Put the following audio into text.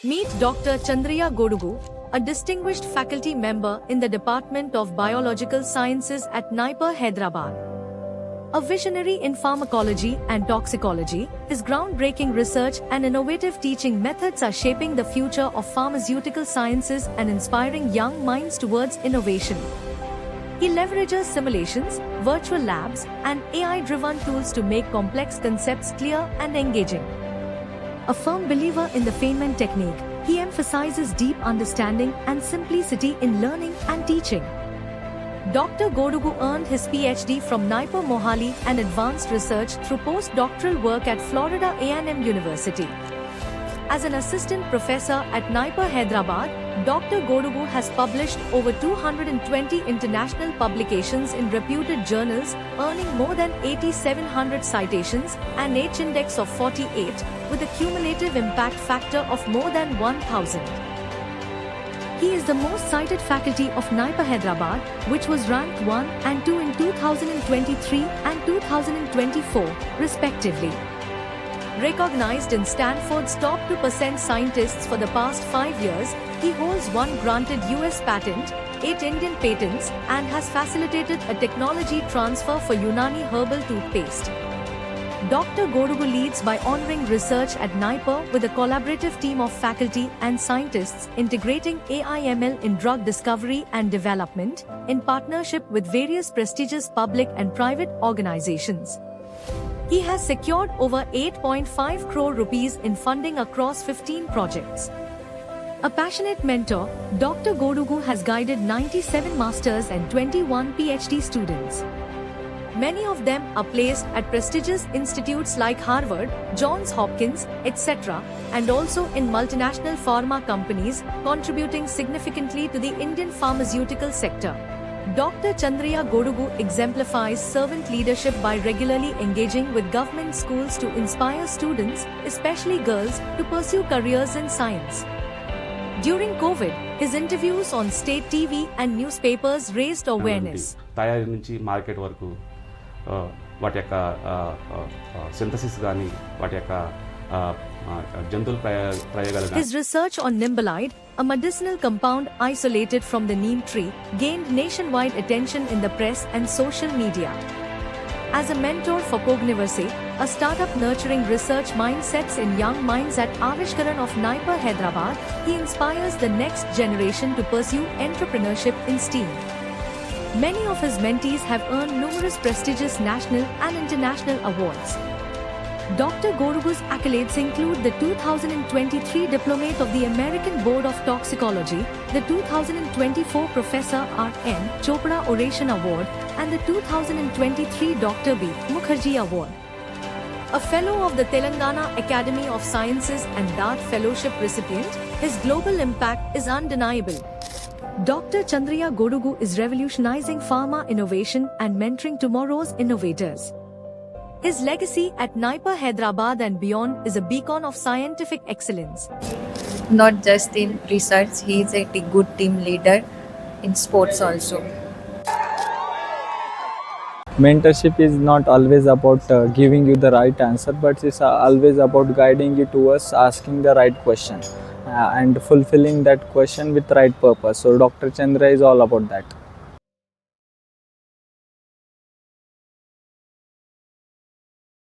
Meet Dr. Chandriya Godugu, a distinguished faculty member in the Department of Biological Sciences at NIPER, Hyderabad. A visionary in pharmacology and toxicology, his groundbreaking research and innovative teaching methods are shaping the future of pharmaceutical sciences and inspiring young minds towards innovation. He leverages simulations, virtual labs, and AI-driven tools to make complex concepts clear and engaging. A firm believer in the Feynman technique, he emphasizes deep understanding and simplicity in learning and teaching. Dr. Godugu earned his PhD from NIPER Mohali and advanced research through postdoctoral work at Florida A&M University. As an assistant professor at NIPER Hyderabad, Dr. Godugu has published over 220 international publications in reputed journals, earning more than 8,700 citations and H-index of 48, with a cumulative impact factor of more than 1,000. He is the most cited faculty of NIPER Hyderabad, which was ranked 1 and 2 in 2023 and 2024, respectively. Recognized in Stanford's top 2% scientists for the past 5 years, he holds 1 granted US patent, 8 Indian patents, and has facilitated a technology transfer for Unani herbal toothpaste. Dr. Godugu leads by honoring research at NIPER with a collaborative team of faculty and scientists integrating AI/ML in drug discovery and development, in partnership with various prestigious public and private organizations. He has secured over 8.5 crore rupees in funding across 15 projects. A passionate mentor, Dr. Godugu has guided 97 masters and 21 PhD students. Many of them are placed at prestigious institutes like Harvard, Johns Hopkins, etc., and also in multinational pharma companies, contributing significantly to the Indian pharmaceutical sector. Dr. Chandriya Godugu exemplifies servant leadership by regularly engaging with government schools to inspire students, especially girls, to pursue careers in science. During COVID, his interviews on state TV and newspapers raised awareness. తయారీ నుంచి market వరకు వాటి యొక్క synthesis కానీ వాటి యొక్క జంతువుల ప్రయోగాలు. His research on Nimbolide, a medicinal compound isolated from the neem tree, gained nationwide attention in the press and social media. As a mentor for Cogniverse, a startup nurturing research mindsets in young minds at Avishkaran of NIPER Hyderabad, he inspires the next generation to pursue entrepreneurship in STEAM. Many of his mentees have earned numerous prestigious national and international awards. Dr. Godugu's accolades include the 2023 Diplomate of the American Board of Toxicology, the 2024 Professor R.N. Chopra Oration Award, and the 2023 Dr. B. Mukherjee Award. A Fellow of the Telangana Academy of Sciences and DART Fellowship recipient, his global impact is undeniable. Dr. Chandriya Godugu is revolutionizing pharma innovation and mentoring tomorrow's innovators. His legacy at NIPER Hyderabad and beyond is a beacon of scientific excellence. Not just in research, he is a good team leader in sports also. Mentorship is not always about giving you the right answer, but it's always about guiding you towards asking the right question and fulfilling that question with right purpose. So Dr. Chandra is all about that.